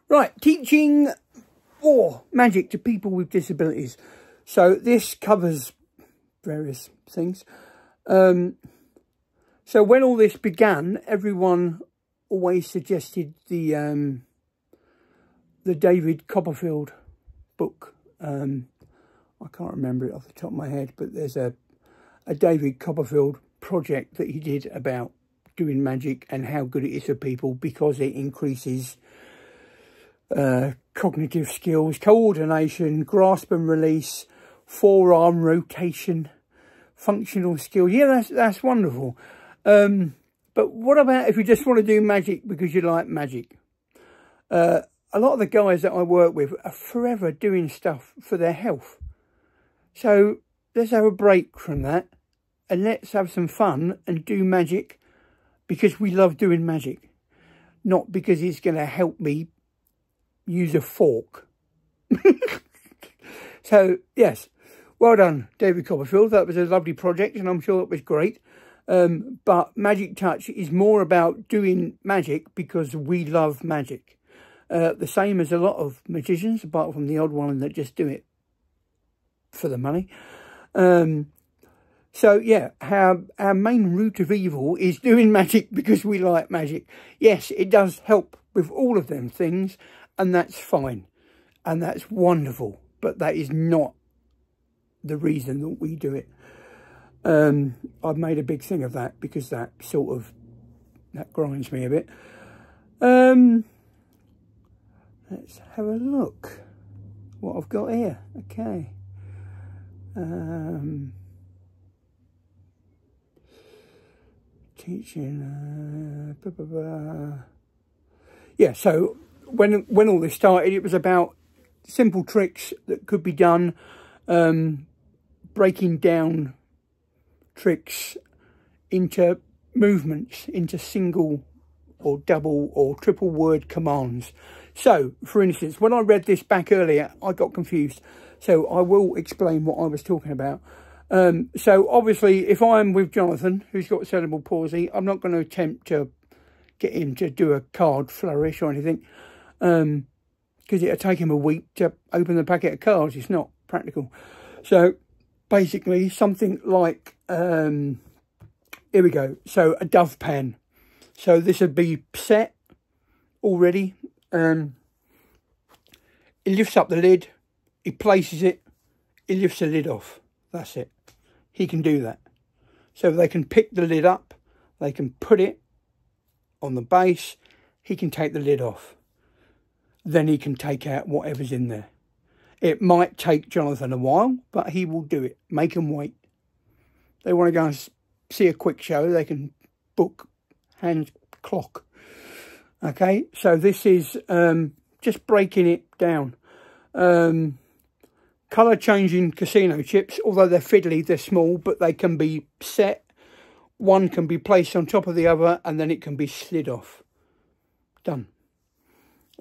Right, teaching magic to people with disabilities. So this covers various things. So when all this began, everyone always suggested the David Copperfield book. I can't remember it off the top of my head, but there's a David Copperfield project that he did about doing magic and how good it is for people because it increases cognitive skills, coordination, grasp and release, forearm rotation, functional skills. Yeah, that's wonderful. But what about if you just want to do magic because you like magic? A lot of the guys that I work with are forever doing stuff for their health. So let's have a break from that and let's have some fun and do magic because we love doing magic, not because it's going to help me use a fork. So, yes, well done, David Copperfield. That was a lovely project and I'm sure it was great. But Magic Touch is more about doing magic because we love magic. The same as a lot of magicians, apart from the odd one that just do it for the money. So, yeah, our main root of evil is doing magic because we like magic. Yes, it does help with all of them things, and that's fine. And that's wonderful. But that is not the reason that we do it. I've made a big thing of that because that grinds me a bit. Let's have a look what I've got here. Okay. Teaching. Yeah, so when all this started, it was about simple tricks that could be done, breaking down tricks into movements, into single or double or triple word commands. So, for instance, when I read this back earlier, I got confused. So I will explain what I was talking about. So obviously, if I'm with Jonathan, who's got cerebral palsy, I'm not going to attempt to get him to do a card flourish or anything, because it'll take him a week to open the packet of cards. It's not practical. So basically, something like, here we go. So a dove pan. So this would be set already. He lifts up the lid, he places it, he lifts the lid off. That's it. He can do that. So they can pick the lid up, they can put it on the base, he can take the lid off. Then he can take out whatever's in there. It might take Jonathan a while, but he will do it. Make them wait. They want to go and see a quick show, they can book hand clock. Okay, so this is just breaking it down. Colour changing casino chips, although they're fiddly, they're small, but they can be set. One can be placed on top of the other and then it can be slid off. Done.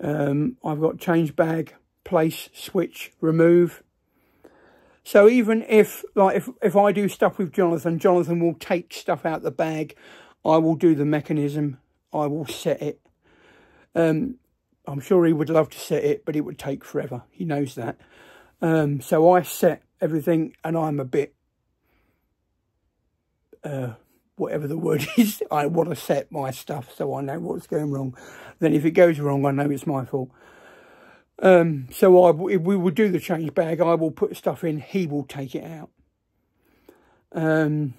I've got change bag, place, switch, remove. So even if I do stuff with Jonathan, Jonathan will take stuff out the bag. I will do the mechanism. I will set it. I'm sure he would love to set it, but it would take forever. He knows that. So I set everything and I'm a bit, whatever the word is, I want to set my stuff so I know what's going wrong. Then if it goes wrong, I know it's my fault. So if we will do the change bag, I will put stuff in, he will take it out. The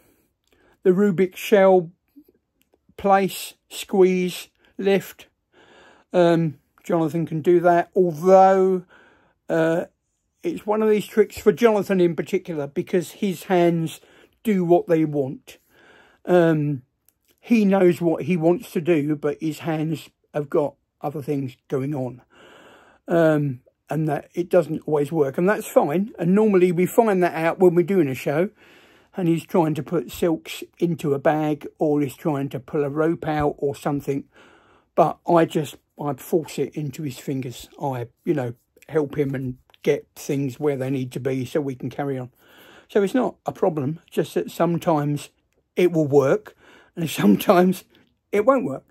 Rubik's shell, place, squeeze, lift. Jonathan can do that, although it's one of these tricks for Jonathan in particular because his hands do what they want. He knows what he wants to do, but his hands have got other things going on. And that it doesn't always work, and that's fine. And normally we find that out when we're doing a show and he's trying to put silks into a bag or he's trying to pull a rope out or something. But I force it into his fingers. I, help him and get things where they need to be so we can carry on. So it's not a problem, just that sometimes it will work and sometimes it won't work.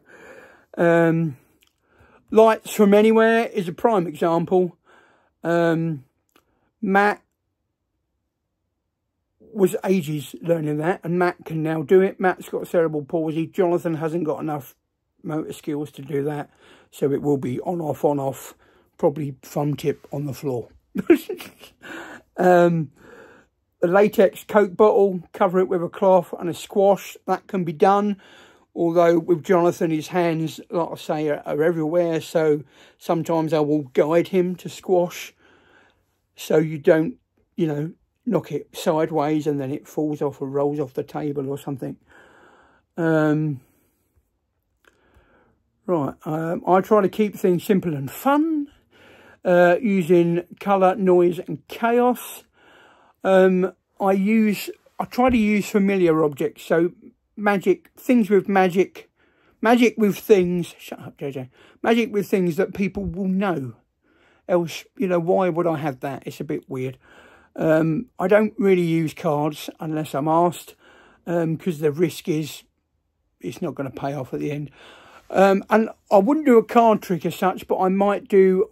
Lights from anywhere is a prime example. Matt was ages learning that, and Matt can now do it. Matt's got cerebral palsy. Jonathan hasn't got enough motor skills to do that, so it will be on off, probably thumb tip on the floor. The latex Coke bottle, cover it with a cloth and a squash, that can be done. Although with Jonathan, his hands, like I say, are everywhere, so sometimes I will guide him to squash, so you don't, you know, knock it sideways and then it falls off or rolls off the table or something. Right, I try to keep things simple and fun, using colour, noise and chaos. I try to use familiar objects, so magic, things with magic with things, shut up JJ, magic with things that people will know. Else, you know, why would I have that? It's a bit weird. I don't really use cards unless I'm asked, because the risk is it's not going to pay off at the end. And I wouldn't do a card trick as such, but I might do,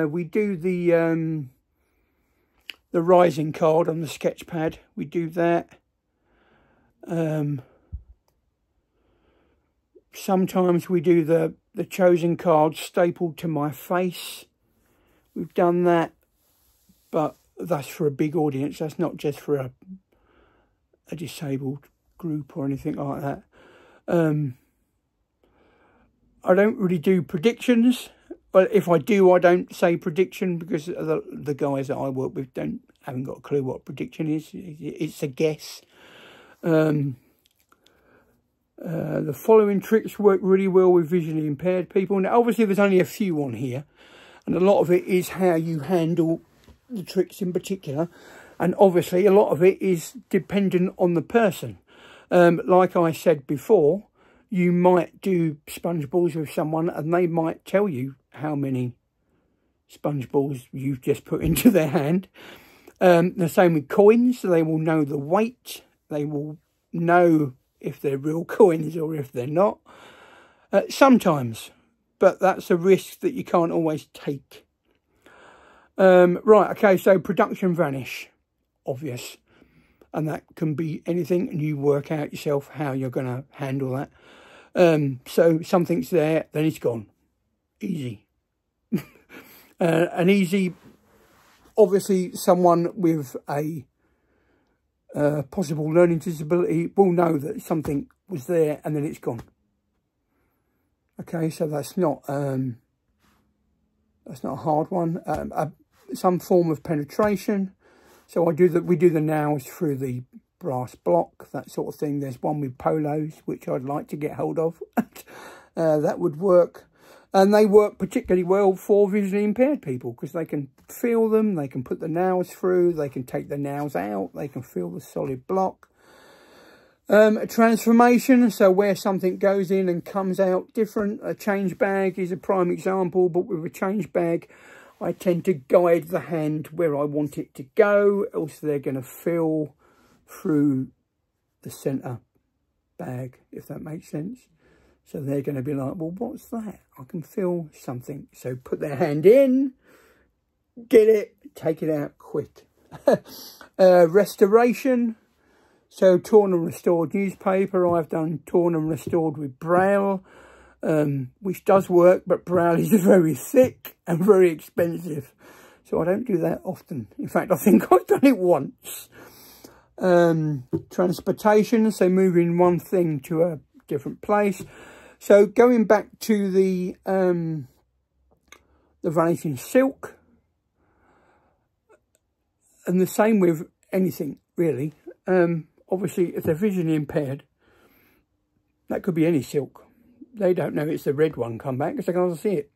we do the rising card on the sketch pad. We do that. Sometimes we do the chosen card stapled to my face. We've done that, but that's for a big audience. That's not just for a disabled group or anything like that. I don't really do predictions. Well, if I do, I don't say prediction, because the guys that I work with haven't got a clue what prediction is. It's a guess. The following tricks work really well with visually impaired people. Now, obviously, there's only a few on here, and a lot of it is how you handle the tricks in particular. And obviously, a lot of it is dependent on the person. Like I said before, you might do sponge balls with someone and they might tell you how many sponge balls you've just put into their hand. The same with coins. They will know the weight. They will know if they're real coins or if they're not. Sometimes, but that's a risk that you can't always take. Right, okay, so production vanish, obvious. And that can be anything, and you work out yourself how you're going to handle that. So something's there, then it's gone. Easy. And easy, obviously someone with a possible learning disability will know that something was there and then it's gone. Okay, so that's not a hard one. Some form of penetration. So we do the nails through the brass block, that sort of thing. There's one with polos, which I'd like to get hold of. That would work. And they work particularly well for visually impaired people, because they can feel them, they can put the nails through, they can take the nails out, they can feel the solid block. A transformation, so where something goes in and comes out different. A change bag is a prime example, but with a change bag, I tend to guide the hand where I want it to go, else they're going to feel through the centre bag, if that makes sense. So they're going to be like, well, what's that? I can feel something. So put their hand in, get it, take it out quick. Restoration. So torn and restored newspaper. I've done torn and restored with Braille, which does work, but Braille is very thick and very expensive. So I don't do that often. In fact, I think I've done it once. Transportation. So moving one thing to a different place. So going back to the vanishing silk, and the same with anything really. Obviously, if they're visually impaired, that could be any silk. They don't know it's the red one come back because they can't see it.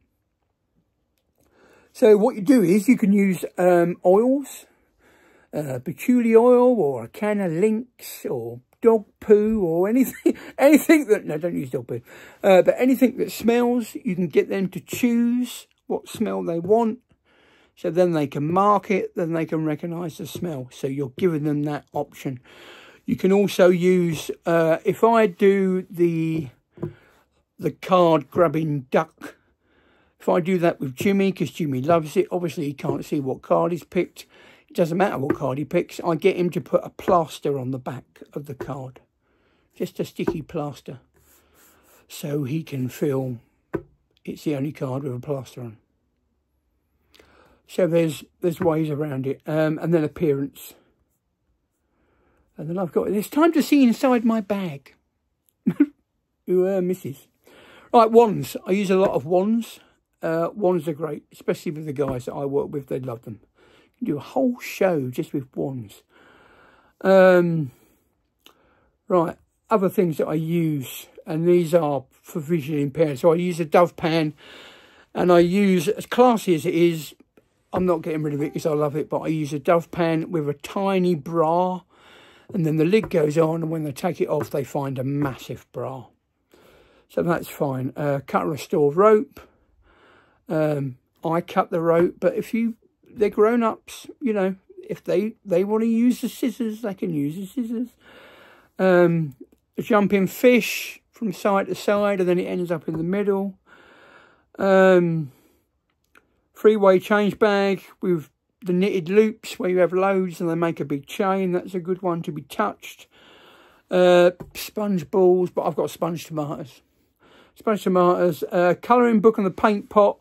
So what you do is you can use oils, patchouli oil, or a can of Lynx, or dog poo, or anything that, no, don't use dog poo, but anything that smells. You can get them to choose what smell they want, so then they can mark it, then they can recognise the smell. So you're giving them that option. You can also use, if I do the card grabbing duck If I do that with Jimmy, because Jimmy loves it, obviously he can't see what card he's picked. It doesn't matter what card he picks. I get him to put a plaster on the back of the card. Just a sticky plaster. So he can feel it's the only card with a plaster on. So there's ways around it. And then appearance. And then I've got, it's time to see inside my bag. Ooh, misses. Right, wands. I use a lot of wands. Wands are great, especially with the guys that I work with. They love them. You can do a whole show just with wands. Right, other things that I use, and these are for visually impaired. So I use a Dove pan, and I use, as classy as it is, I'm not getting rid of it because I love it, but I use a Dove pan with a tiny bra, and then the lid goes on, and when they take it off, they find a massive bra. So that's fine. Cut and restore rope. I cut the rope, but if they're grown-ups, you know, if they want to use the scissors, they can use the scissors. Jumping fish from side to side, and then it ends up in the middle. Three-way change bag with the knitted loops where you have loads and they make a big chain. That's a good one to be touched. Sponge balls, but I've got sponge tomatoes. Sponge tomatoes. Colouring book and the paint pot.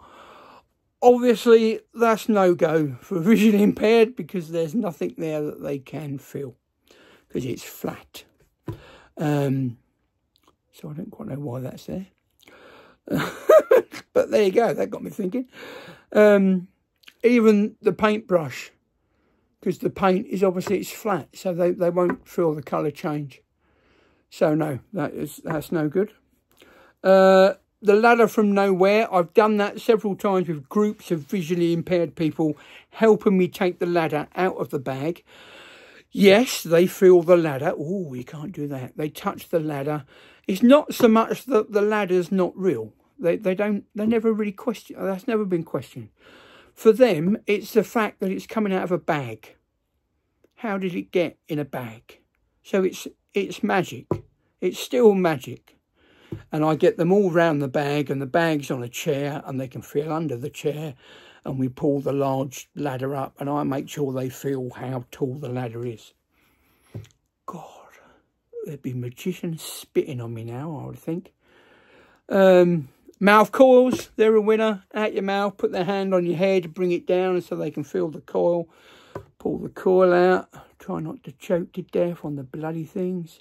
Obviously, that's no-go for visually impaired because there's nothing there that they can feel because it's flat. So I don't quite know why that's there. But there you go. That got me thinking. Even the paintbrush, because the paint is obviously it's flat, so they won't feel the colour change. So no, that's no good. The ladder from nowhere, I've done that several times with groups of visually impaired people helping me take the ladder out of the bag. Yes, they feel the ladder. Oh, you can't do that. They touch the ladder. It's not so much that the ladder's not real. They never really question. That's never been questioned. For them, it's the fact that it's coming out of a bag. How did it get in a bag? So it's magic. It's still magic. And I get them all round the bag, and the bag's on a chair, and they can feel under the chair, and we pull the large ladder up, and I make sure they feel how tall the ladder is. God, there'd be magicians spitting on me now, I would think. Mouth coils, they're a winner. Out your mouth, put their hand on your head, bring it down so they can feel the coil. Pull the coil out. Try not to choke to death on the bloody things.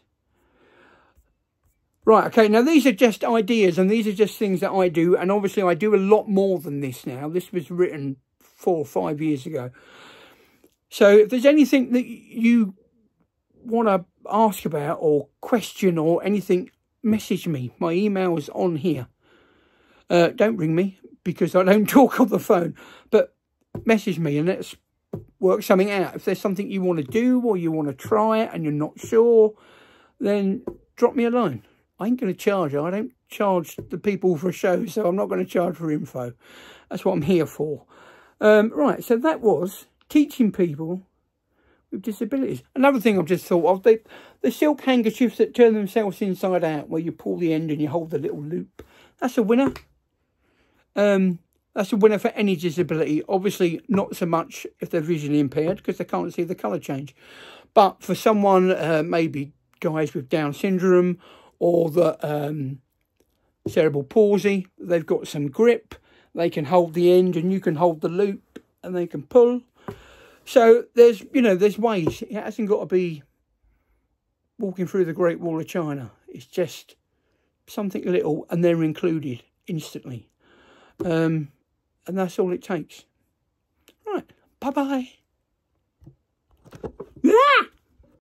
Right, okay, now these are just ideas and these are just things that I do. And obviously I do a lot more than this now. This was written 4 or 5 years ago. So if there's anything that you want to ask about or question or anything, message me. My email is on here. Don't ring me because I don't talk on the phone. But message me and let's work something out. If there's something you want to do or you want to try it and you're not sure, then drop me a line. I ain't going to charge. I don't charge the people for a show, so I'm not going to charge for info. That's what I'm here for. Right, so that was teaching people with disabilities. Another thing I've just thought of, the silk handkerchiefs that turn themselves inside out, where you pull the end and you hold the little loop. That's a winner. That's a winner for any disability. Obviously, not so much if they're visually impaired, because they can't see the colour change. But for someone, maybe guys with Down syndrome, or the cerebral palsy, they've got some grip, they can hold the end and you can hold the loop and they can pull. So there's, you know, there's ways. It hasn't got to be walking through the Great Wall of China. It's just something little and they're included instantly. And that's all it takes. Right, bye-bye. Yeah!